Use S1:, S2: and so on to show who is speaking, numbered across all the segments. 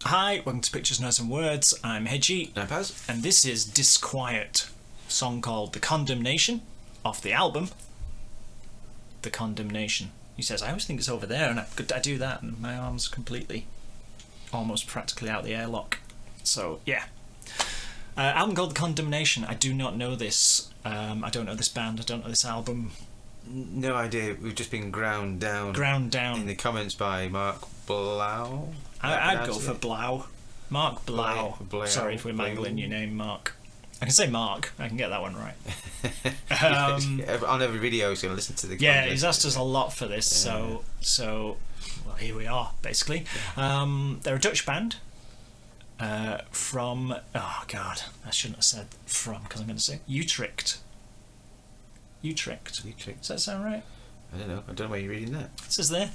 S1: Hi, welcome to Pictures, Notes and Words. I'm Hedgy.
S2: I'm Paz.
S1: And this is Disquiet, a song called The Condemnation, off the album The Condemnation. He says, I always think it's over there, and I do that, and my arm's completely, almost practically out the airlock. So, yeah. Album called The Condemnation. I do not know this. I don't know this band. I don't know this album.
S2: No idea. We've just been ground down. In the comments by Mark Blau.
S1: I'd go for Blau. Mark Blau. Sorry if we're mangling your name, Mark. I can say Mark. I can get that one right.
S2: On every video, he's going to listen to the.
S1: Yeah, he's asked us a lot for this, so well, here we are, basically. They're a Dutch band. From oh god, I shouldn't have said from because I'm going to say Utrecht. Utrecht. Does that sound right?
S2: I don't know where you're reading that.
S1: It says there.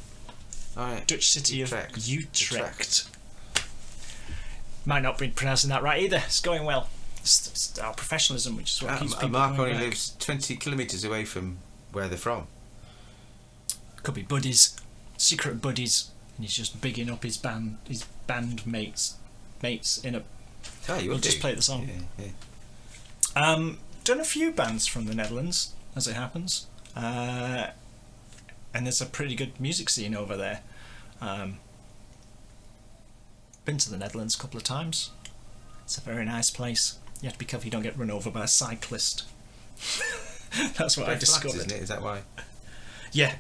S2: All right.
S1: Dutch city of Utrecht. Might not be pronouncing that right either. It's going well. It's our professionalism, which is what keeps people
S2: Mark only
S1: back.
S2: lives 20 kilometres away from where they're from.
S1: Could be buddies, secret buddies, and he's just bigging up his band mates in a.
S2: Oh, you
S1: we'll
S2: will
S1: just play the song.
S2: Yeah.
S1: Done a few bands from the Netherlands, as it happens, and there's a pretty good music scene over there. Been to the Netherlands a couple of times. It's a very nice place. You have to be careful you don't get run over by a cyclist. That's what I discovered.
S2: Flat, isn't it? Is that why?
S1: Yeah.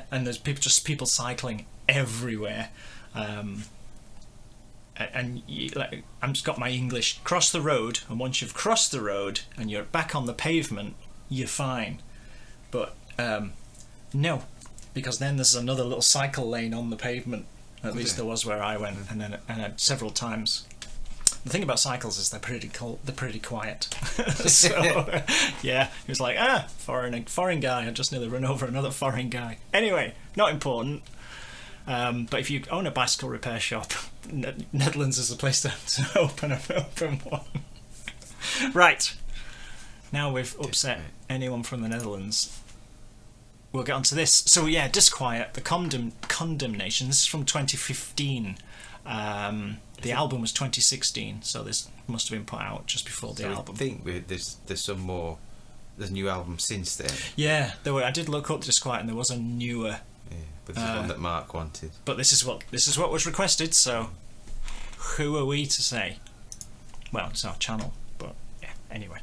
S1: And there's people cycling everywhere. And I'm just got my English. Cross the road, and once you've crossed the road and you're back on the pavement, you're fine. But no, because then there's another little cycle lane on the pavement. At least there was where I went, and several times. The thing about cycles is they're pretty quiet. So yeah, he was like, foreign guy. I just nearly run over another foreign guy. Anyway, not important. But if you own a bicycle repair shop, Netherlands is the place to open one. Right. Now we've upset anyone from the Netherlands. We'll get onto this. So yeah, Disquiet, The Condemnation. This is from 2015. The album was 2016, so this must have been put out just before the album.
S2: I think there's some more. There's a new album since then.
S1: Yeah, I did look up Disquiet, and there was a newer.
S2: Yeah, but this is one that Mark wanted.
S1: But this is what was requested. So, who are we to say? Well, it's our channel, but yeah. Anyway.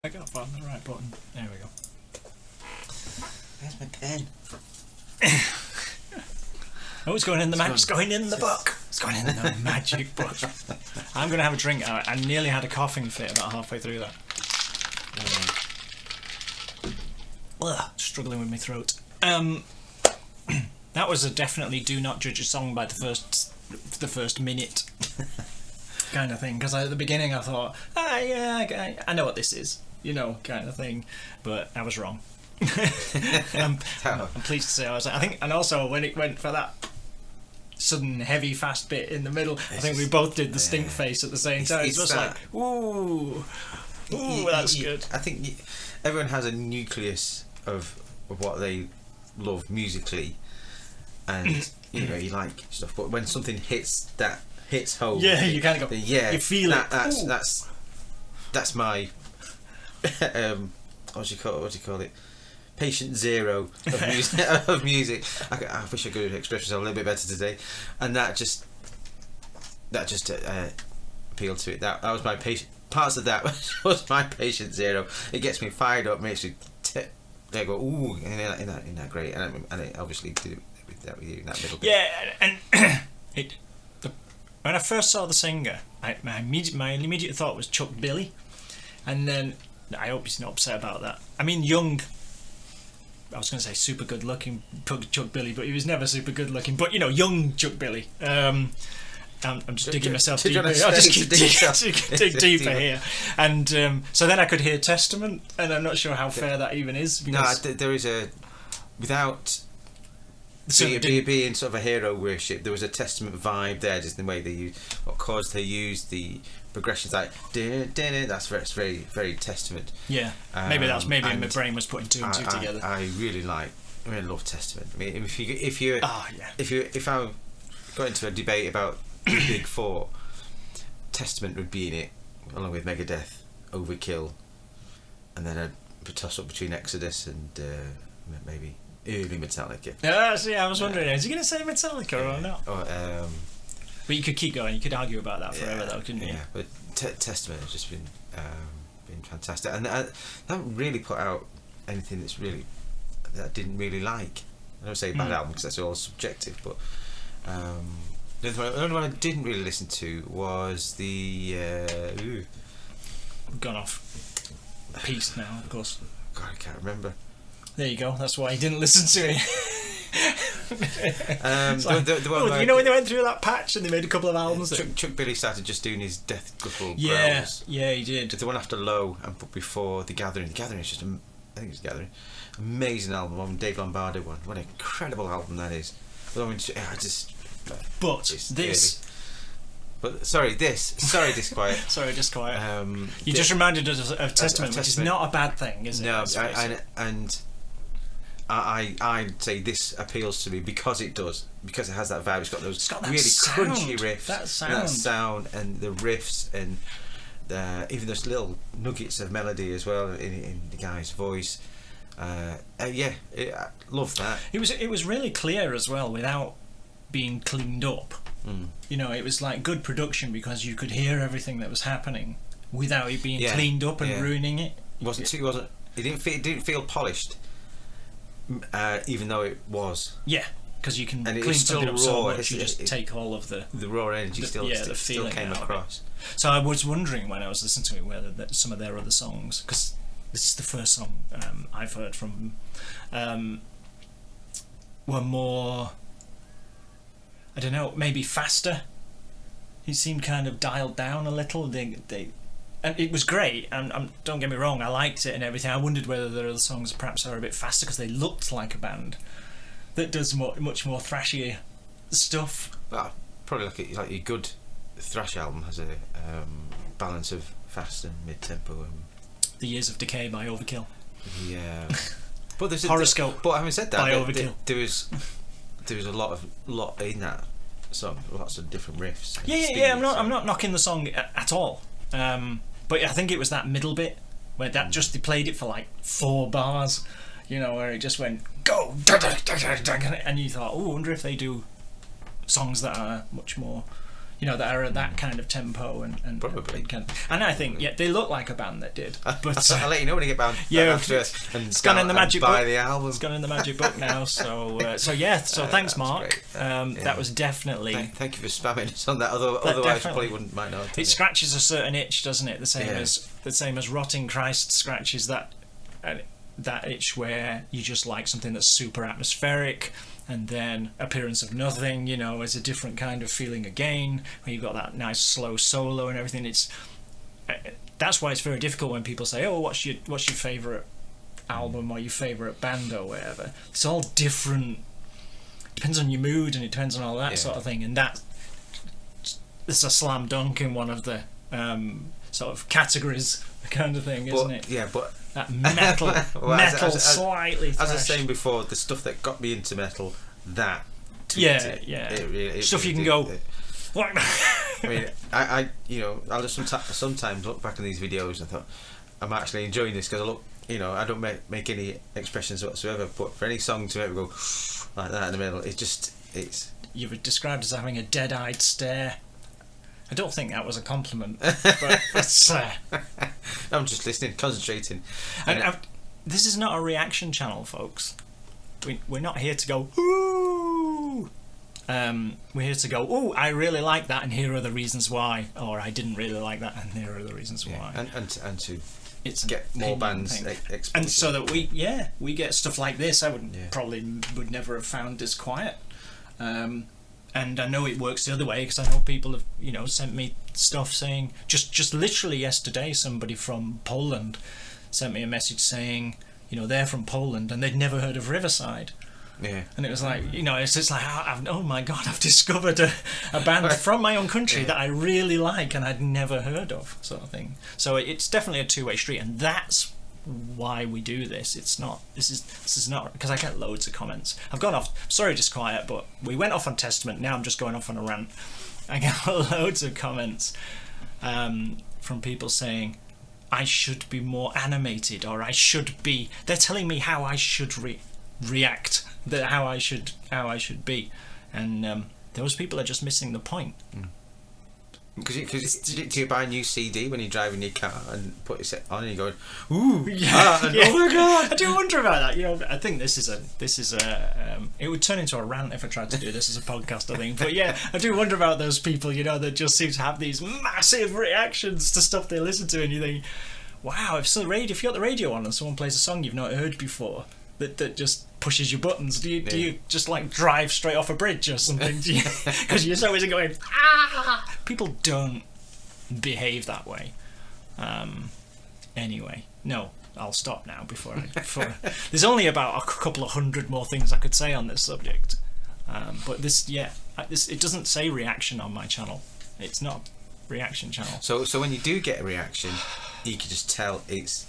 S1: I gotta find the right button. There we go.
S2: Where's my pen?
S1: Oh, it's going in the it's going in the book. It's going in the magic book. I'm gonna have a drink. I nearly had a coughing fit about halfway through that. Ugh, struggling with my throat. That was a definitely do not judge a song by the first minute kind of thing. Because at the beginning I thought, I know what this is, kind of thing, but I was wrong. I'm pleased to say I think, and also when it went for that sudden heavy fast bit in the middle, I think we both did the stink face at the same time. It's just like, ooh, that's good.
S2: I think everyone has a nucleus of what they love musically, and you like stuff. But when something hits home,
S1: you kind of go, you feel it.
S2: That's my what do you call it? Patient zero of music. I wish I could express myself a little bit better today, and that just appealed to it. That was my patient. Parts of that was my patient zero. It gets me fired up, makes me they go ooh, isn't that great? And it obviously did with you in that middle bit.
S1: Yeah, and when I first saw the singer, my immediate thought was Chuck Billy, and then I hope he's not upset about that. I mean, young. I was going to say super good looking Chuck Billy, but he was never super good looking. But young Chuck Billy. I'm just digging myself deeper. I'll just dig deeper here. And so then I could hear Testament, and I'm not sure how fair that even is.
S2: No, there is without being sort of a hero worship, there was a Testament vibe there, just in the way they use what chords they use, the progressions like that's very very Testament.
S1: Yeah, maybe my brain was putting two and two together.
S2: I really love Testament. I mean, if I got into a debate about the big four, Testament would be in it, along with Megadeth, Overkill, and then a toss up between Exodus and maybe early Metallica.
S1: See, I was wondering, is he going to say Metallica or not? But you could keep going. You could argue about that forever, though, couldn't you?
S2: Yeah, but Testament has just been fantastic, and I haven't really put out anything that I didn't really like. I don't say bad album because that's all subjective, but the only one I didn't really listen to was the
S1: gone off Peace now, of course.
S2: God, I can't remember.
S1: There you go. That's why I didn't listen to it.
S2: The one
S1: when they went through that patch and they made a couple of albums.
S2: Chuck Billy started just doing his death guttural
S1: growls.
S2: growls.
S1: Yeah, he did.
S2: The one after Low and before The Gathering. The Gathering is just, I think it's The Gathering. Amazing album, one Dave Lombardo one. What an incredible album that is. Sorry, Disquiet.
S1: Sorry, Disquiet. You just reminded us of Testament, which is not a bad thing, is it?
S2: No, I'd say this appeals to me because it has that vibe. It's got those really crunchy riffs, that sound, and the riffs, and even those little nuggets of melody as well in the guy's voice. I love that.
S1: It was really clear as well, without being cleaned up. It was like good production because you could hear everything that was happening without it being cleaned up and ruining it. It
S2: didn't feel polished, even though it was.
S1: Yeah, because you can clean something up so much, you just take all of the
S2: raw energy
S1: the
S2: still came across.
S1: So I was wondering when I was listening to it whether some of their other songs, because this is the first song I've heard from them, were more, I don't know, maybe faster. He seemed kind of dialed down a little. And it was great, and don't get me wrong, I liked it and everything. I wondered whether their other songs perhaps are a bit faster because they looked like a band that does much more thrashy stuff.
S2: Well, probably like a good thrash album has a balance of fast and mid-tempo.
S1: The Years of Decay by Overkill.
S2: Yeah, but there's
S1: Horoscope.
S2: But having said that,
S1: by Overkill.
S2: There was a lot in that song, lots of different riffs.
S1: Yeah. I'm not knocking the song at all. But I think it was that middle bit where they played it for like 4 bars, where it just went go, and you thought, I wonder if they do songs that are much more, that are at that kind of tempo and
S2: Probably.
S1: And I think they look like a band that did. But
S2: I'll let you know when you get bound.
S1: It's gone in the magic book.
S2: Buy the album.
S1: It's gone in the magic book now. So thanks, Mark. That was definitely.
S2: Thank you for spamming us on that. Otherwise, probably wouldn't might not.
S1: It scratches a certain itch, doesn't it? The same as Rotting Christ scratches that itch where you just like something that's super atmospheric. And then Appearance of Nothing, is a different kind of feeling again, where you've got that nice slow solo and everything. That's why it's very difficult when people say, "Oh, what's your favourite album or your favourite band or whatever?" It's all different. Depends on your mood and it depends on all that sort of thing. And it's a slam dunk in one of the sort of categories kind of thing, isn't it?
S2: Yeah, but
S1: that metal, slightly.
S2: As I was saying before, the stuff that got me into metal, that.
S1: It stuff you can go.
S2: I mean, I'll just sometimes look back on these videos and I thought, I'm actually enjoying this because I look, I don't make any expressions whatsoever, but for any song to ever go like that in the middle, it's.
S1: You were described as having a dead-eyed stare. I don't think that was a compliment, but
S2: I'm just listening, concentrating.
S1: And this is not a reaction channel, folks. We're not here to go, ooh. We're here to go, ooh, I really like that, and here are the reasons why, or I didn't really like that, and here are the reasons why.
S2: And to
S1: get
S2: more bands,
S1: and so that we get stuff like this. I would never have found Disquiet. And I know it works the other way because I know people have sent me stuff saying just literally yesterday somebody from Poland sent me a message saying they're from Poland and they'd never heard of Riverside.
S2: Yeah.
S1: And it was like it's just like oh my god, I've discovered a band from my own country that I really like and I'd never heard of, sort of thing. So it's definitely a two-way street, and that's why we do this. This is not because I get loads of comments. I've gone off, sorry Disquiet, but we went off on Testament, now I'm just going off on a rant. I get loads of comments from people saying I should be more animated, or they're telling me how I should react, how I should be, and those people are just missing the point.
S2: Because do you buy a new CD when you're driving your car and put it on and you're going, ooh, oh my god!
S1: I do wonder about that. I think this is a. It would turn into a rant if I tried to do this as a podcast, I think. But yeah, I do wonder about those people, that just seem to have these massive reactions to stuff they listen to, and you think, wow, if you got the radio on and someone plays a song you've not heard before, that just pushes your buttons, do you just like drive straight off a bridge or something? Because you're so busy going, ah! People don't behave that way. Anyway, no, I'll stop now before there's only about a couple of hundred more things I could say on this subject. But it doesn't say reaction on my channel. It's not a reaction channel.
S2: So when you do get a reaction, you can just tell it's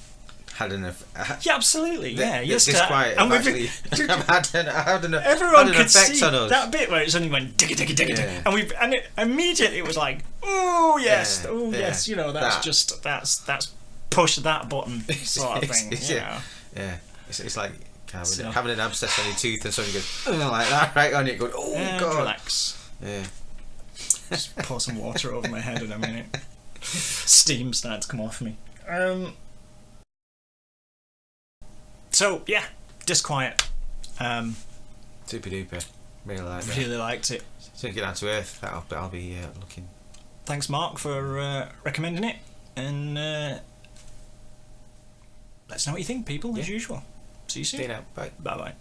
S2: had enough.
S1: Yeah, absolutely.
S2: Disquiet.
S1: Everyone could see that bit where it's only went digga digga digga, digga, and it immediately was like, oh yes, yes. That's push that button sort of thing.
S2: Yeah. It's like having an abscess on your tooth and somebody goes like that right on it, going, oh god.
S1: Relax.
S2: Yeah.
S1: Just pour some water over my head in a minute. Steam starts to come off me. So yeah, Disquiet.
S2: Super duper.
S1: Really liked it.
S2: So get down to earth. I'll be looking.
S1: Thanks, Mark, for recommending it, and let us know what you think, people. As usual. See you soon.
S2: See you now. Bye.
S1: Bye.